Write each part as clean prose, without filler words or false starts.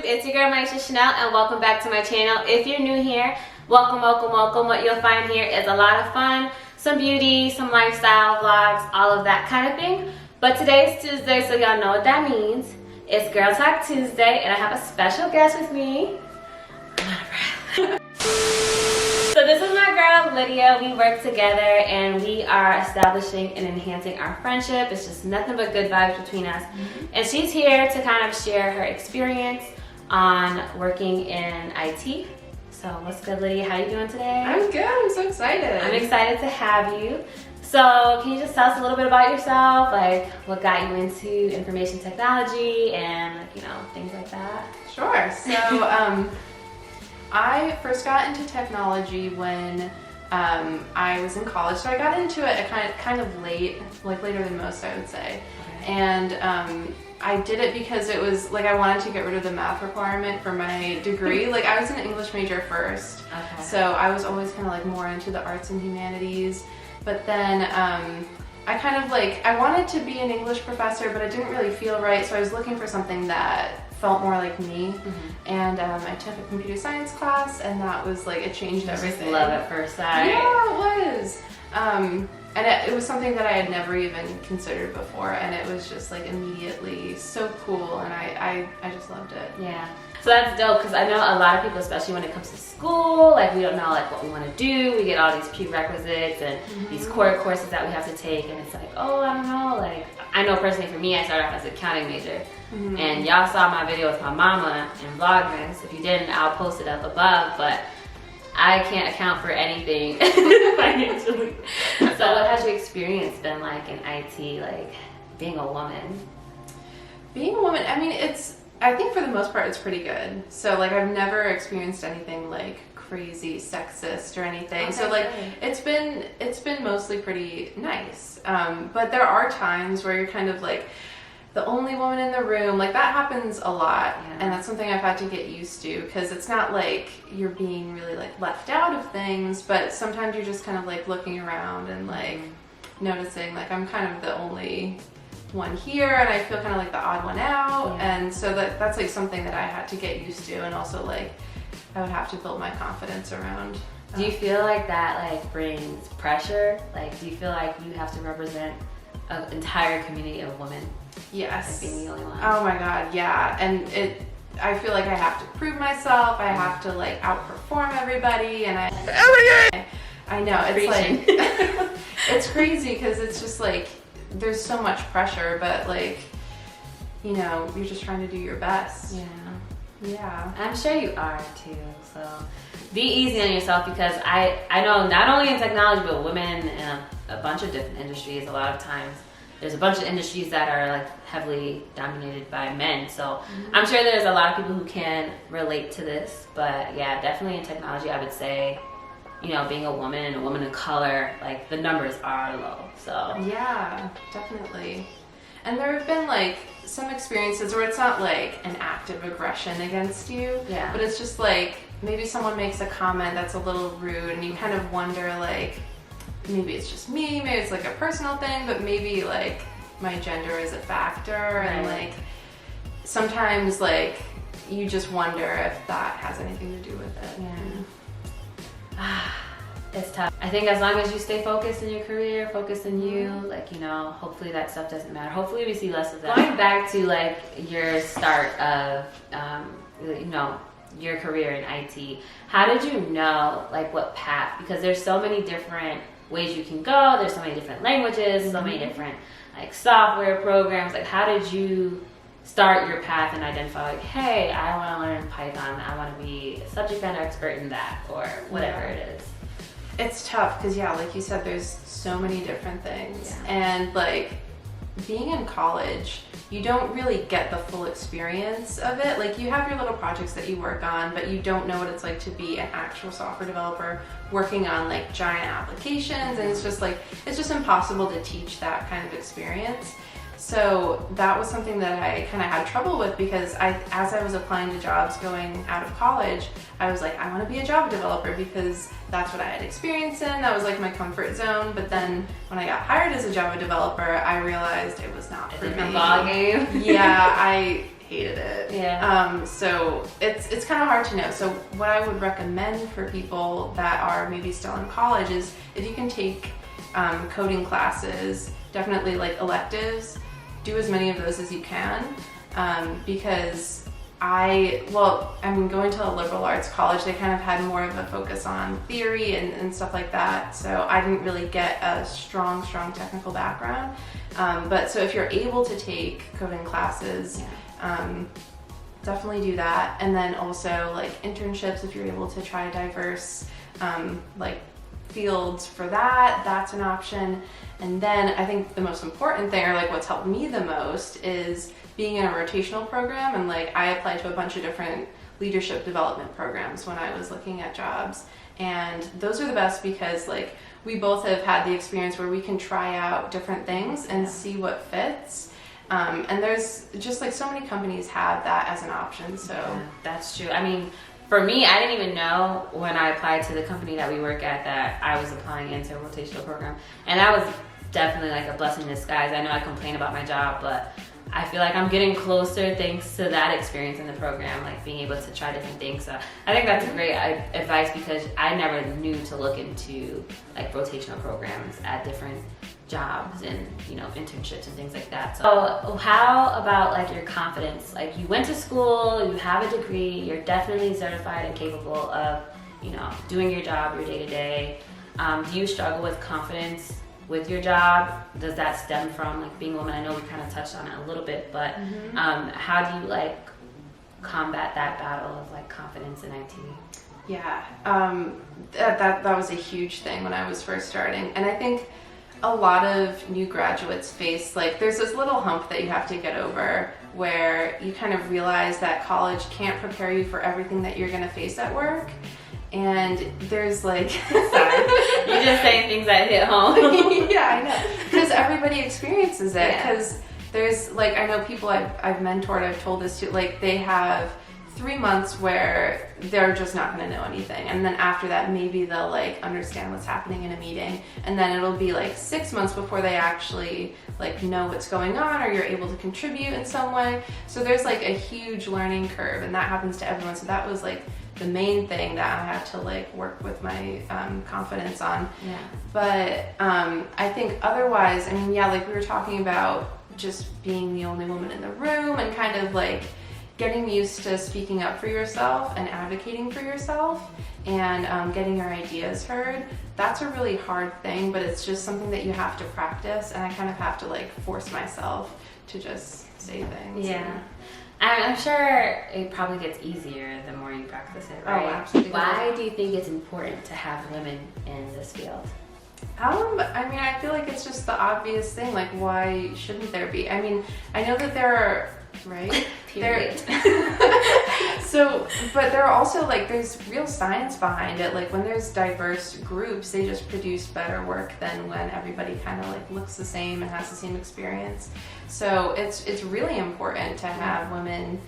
It's your girl Miesha Shenelle and welcome back to my channel. If you're new here, welcome, welcome, welcome. What you'll find here is a lot of fun, some beauty, some lifestyle vlogs, all of that kind of thing. But today's Tuesday, so y'all know what that means. It's Girl Talk Tuesday and I have a special guest with me. I'm out of breath. So this is my girl Lydia. We work together and we are establishing and enhancing our friendship. It's just nothing but good vibes between us. And she's here to kind of share her experience on working in IT. So what's good, Lydia? How you doing today? I'm good. I'm so excited. I'm excited to have you. So can you just tell us a little bit about yourself, like what got you into information technology and like, you know, things like that? Sure. So I first got into technology when I was in college. So I got into it kind of late, like later than most, I would say. Okay. And I did it because it was like I wanted to get rid of the math requirement for my degree. Like I was an English major first, okay. So I was always kind of like more into the arts and humanities. But then I kind of like, I wanted to be an English professor, but it didn't really feel right. So I was looking for something that felt more like me. And I took a computer science class and that was like, it changed everything. Love at first sight. Yeah, it was. And it was something that I had never even considered before, and it was just like immediately so cool, and I just loved it. Yeah. So that's dope, because I know a lot of people, especially when it comes to school, like we don't know like what we want to do. We get all these prerequisites and these core courses that we have to take, and it's like, oh, I don't know. Like I know personally for me, I started off as an accounting major, and y'all saw my video with my mama in Vlogmas. If you didn't, I'll post it up above, but I can't account for anything financially. So what has your experience been like in IT, like being a woman? Being a woman, I mean, I think for the most part it's pretty good. So like I've never experienced anything like crazy sexist or anything. Okay, so like it's been mostly pretty nice. But there are times where you're kind of like the only woman in the room. Like that happens a lot, and that's something I've had to get used to, because it's not like you're being really like left out of things, but sometimes you're just kind of like looking around and like noticing like I'm kind of the only one here, and I feel kind of like the odd one out, and so that's like something that I had to get used to, and also like I would have to build my confidence around. Do you feel like that like brings pressure? Like do you feel like you have to represent an entire community of women? Yes. Like being the only one. Oh my god, yeah. And I feel like I have to prove myself. I have to like outperform everybody, and I know it's like it's crazy, because it's just like there's so much pressure, but like, you know, you're just trying to do your best. Yeah. I'm sure you are too. So be easy on yourself, because I know not only in technology but women in a bunch of different industries, a lot of times there's a bunch of industries that are like heavily dominated by men. So I'm sure there's a lot of people who can relate to this, but yeah, definitely in technology I would say, you know, being a woman and a woman of color, like the numbers are low. So yeah, definitely. And there have been like some experiences where it's not like an act of aggression against you, but it's just like maybe someone makes a comment that's a little rude, and you kind of wonder like, maybe it's just me, maybe it's like a personal thing, but maybe like my gender is a factor, and like sometimes like you just wonder if that has anything to do with it. It's tough. I think as long as you stay focused in your career, focused in you, like, you know, hopefully that stuff doesn't matter. Hopefully we see less of that. Going back to like your start of, you know, your career in IT, how did you know like what path? Because there's so many different ways you can go. There's so many different languages, so many different like software programs. Like how did you start your path and identify like, hey, I want to learn Python. I want to be a subject matter expert in that, or whatever it is. It's tough because, yeah, like you said, there's so many different things. And like being in college, you don't really get the full experience of it. Like you have your little projects that you work on, but you don't know what it's like to be an actual software developer working on like giant applications. And it's just like, it's just impossible to teach that kind of experience. So that was something that I kind of had trouble with, because as I was applying to jobs going out of college, I was like, I want to be a Java developer because that's what I had experience in. That was like my comfort zone. But then when I got hired as a Java developer, I realized it was not for me. Different ballgame. Yeah, hated it. Yeah. So it's kind of hard to know. So what I would recommend for people that are maybe still in college is if you can take coding classes, definitely like electives, do as many of those as you can, because going to a liberal arts college, they kind of had more of a focus on theory and stuff like that. So I didn't really get a strong technical background. But so if you're able to take coding classes, definitely do that. And then also like internships, if you're able to try diverse like fields for that, that's an option. And then I think the most important thing, or like what's helped me the most, is being in a rotational program. And like I applied to a bunch of different leadership development programs when I was looking at jobs, and those are the best because like we both have had the experience where we can try out different things and see what fits. And there's just like so many companies have that as an option. So that's true. I mean, for me, I didn't even know when I applied to the company that we work at that I was applying into a rotational program. And that was definitely like a blessing in disguise. I know I complain about my job, but I feel like I'm getting closer thanks to that experience in the program, like being able to try different things. So I think that's great advice because I never knew to look into like rotational programs at different jobs and, you know, internships and things like that. So how about like your confidence? Like you went to school, you have a degree, you're definitely certified and capable of, you know, doing your job, your day-to-day. Do you struggle with confidence with your job? Does that stem from like being a woman? I know we kind of touched on it a little bit, but how do you like combat that battle of like confidence in IT? Yeah, that was a huge thing when I was first starting. And I think a lot of new graduates face, like, there's this little hump that you have to get over where you kind of realize that college can't prepare you for everything that you're going to face at work. And there's like, sorry, you're just saying things that hit home. Yeah, I know, because everybody experiences it. Because there's like, I know people I've mentored, I've told this to, like, they have 3 months where they're just not going to know anything, and then after that maybe they'll like understand what's happening in a meeting, and then it'll be like 6 months before they actually like know what's going on or you're able to contribute in some way. So there's like a huge learning curve, and that happens to everyone. So that was like the main thing that I had to like work with my confidence on. Yeah. But I think otherwise, I mean, yeah, like we were talking about just being the only woman in the room and kind of like getting used to speaking up for yourself and advocating for yourself and getting your ideas heard. That's a really hard thing, but it's just something that you have to practice, and I kind of have to like force myself to just say things. Yeah. I'm sure it probably gets easier the more you practice it, right? Oh, absolutely. Why do you think it's important to have women in this field? I mean, I feel like it's just the obvious thing. Like, why shouldn't there be? I mean, I know that there are, right? Period. So, but there are also like, there's real science behind it. Like when there's diverse groups, they just produce better work than when everybody kind of like looks the same and has the same experience. So it's really important to have women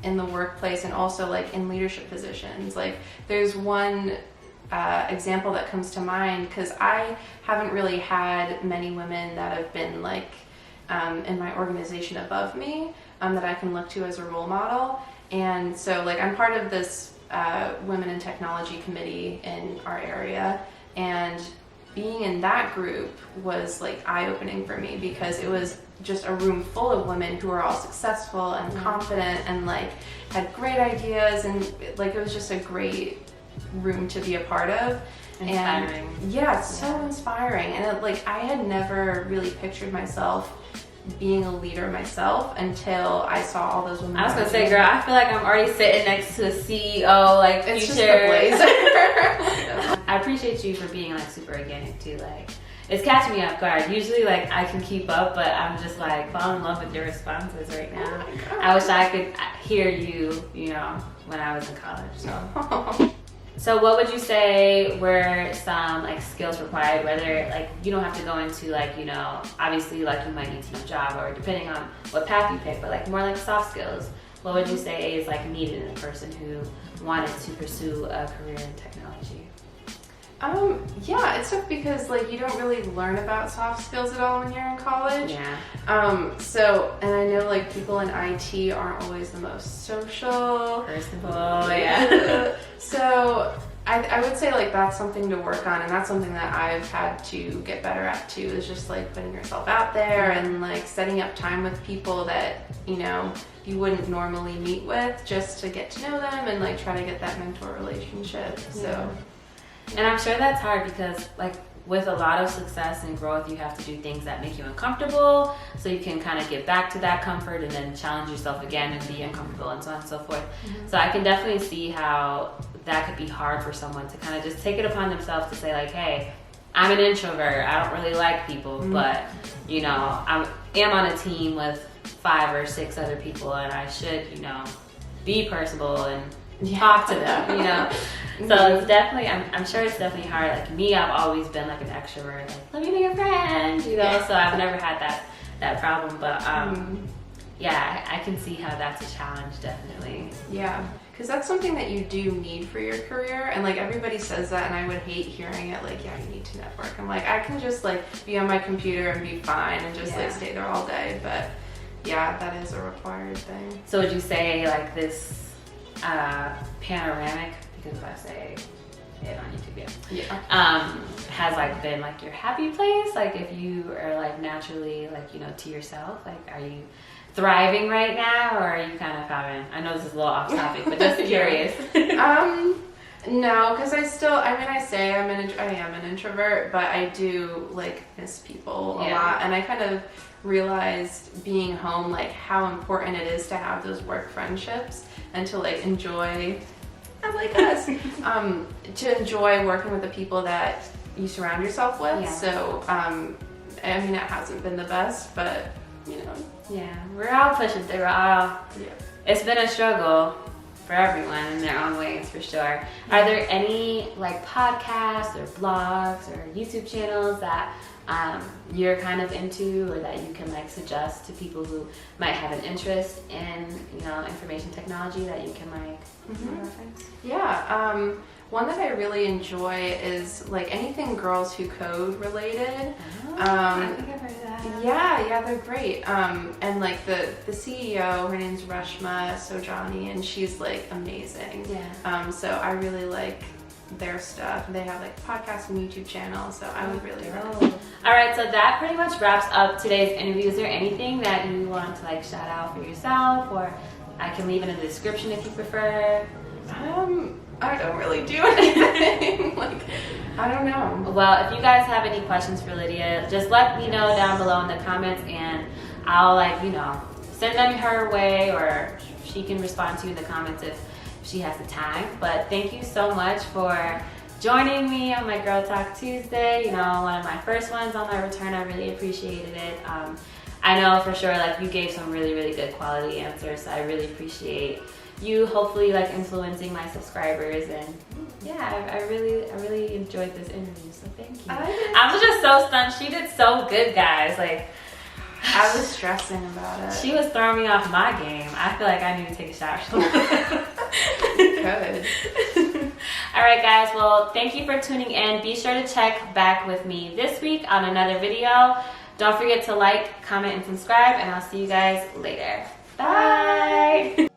in the workplace and also like in leadership positions. Like there's one example that comes to mind, because I haven't really had many women that have been like in my organization above me that I can look to as a role model. And so like I'm part of this Women in Technology committee in our area, and being in that group was like eye-opening for me, because it was just a room full of women who are all successful and confident and like had great ideas, and like it was just a great room to be a part of. Inspiring. And yeah, it's so inspiring. And it, like I had never really pictured myself being a leader myself until I saw all those women. I was gonna say, girl, I feel like I'm already sitting next to a CEO, like it's future. Just a blazer. I appreciate you for being like super organic too. Like it's catching me off guard. Usually, like I can keep up, but I'm just like falling in love with your responses right now. Oh, I wish I could hear you, you know, when I was in college. So. So what would you say were some like skills required, whether like you don't have to go into like, you know, obviously like you might need to know Java or depending on what path you pick, but like more like soft skills. What would you say is like needed in a person who wanted to pursue a career in technology? Yeah, it's tough because like you don't really learn about soft skills at all when you're in college. Yeah. And I know like people in IT aren't always the most social. Personable, yeah. So I would say like that's something to work on, and that's something that I've had to get better at too, is just like putting yourself out there and like setting up time with people that, you know, you wouldn't normally meet with, just to get to know them and like try to get that mentor relationship. So. And I'm sure that's hard because like with a lot of success and growth, you have to do things that make you uncomfortable so you can kind of get back to that comfort and then challenge yourself again and be uncomfortable and so on and so forth. So I can definitely see how that could be hard for someone to kind of just take it upon themselves to say like, hey, I'm an introvert, I don't really like people, but you know, I am on a team with 5 or 6 other people and I should, you know, be personable and talk to them, you know. So it's definitely, I'm sure it's definitely hard. Like me, I've always been like an extrovert, like let me be your friend, you know. So I've never had that problem, but yeah, I can see how that's a challenge, definitely. Yeah, because that's something that you do need for your career, and like everybody says that, and I would hate hearing it. Like, yeah, you need to network. I'm like, I can just like be on my computer and be fine and just like stay there all day, but yeah, that is a required thing. So would you say like this panoramic, because if I say it on YouTube, has like been like your happy place? Like if you are like naturally like, you know, to yourself, like are you thriving right now, or are you kind of having, I know this is a little off topic, but just curious. No, because I am an introvert, but I do like miss people a lot, and I kind of realized being home like how important it is to have those work friendships and to like enjoy, like us, to enjoy working with the people that you surround yourself with. So I mean, it hasn't been the best, but you know. Yeah, we're all pushing through. It's been a struggle for everyone in their own ways, for sure. Are there any like podcasts or blogs or YouTube channels that you're kind of into, or that you can like suggest to people who might have an interest in, you know, information technology that you can like reference? Yeah, one that I really enjoy is like anything Girls Who Code related. I think I've heard of that. Yeah, they're great. And like the CEO, her name's Reshma Sojani, and she's like amazing. So I really like their stuff. They have like podcasts and YouTube channels, so I would really recommend. All right, so that pretty much wraps up today's interview. Is there anything that you want to like shout out for yourself, or I can leave it in the description if you prefer? I don't really do anything. Like, I don't know. Well, if you guys have any questions for Lydia, just let me know down below in the comments, and I'll like, you know, send them her way, or she can respond to you in the comments if she has the time. But thank you so much for joining me on my Girl Talk Tuesday. You know, one of my first ones on my return. I really appreciated it. I know for sure like you gave some really, really good quality answers, so I really appreciate you hopefully like influencing my subscribers, and yeah, I really enjoyed this interview, so thank you. I was just so stunned. She did so good, guys. Like, I was stressing about it. She was throwing me off my game. I feel like I need to take a shower. Good. All right, guys. Well, thank you for tuning in. Be sure to check back with me this week on another video. Don't forget to like, comment, and subscribe, and I'll see you guys later. Bye.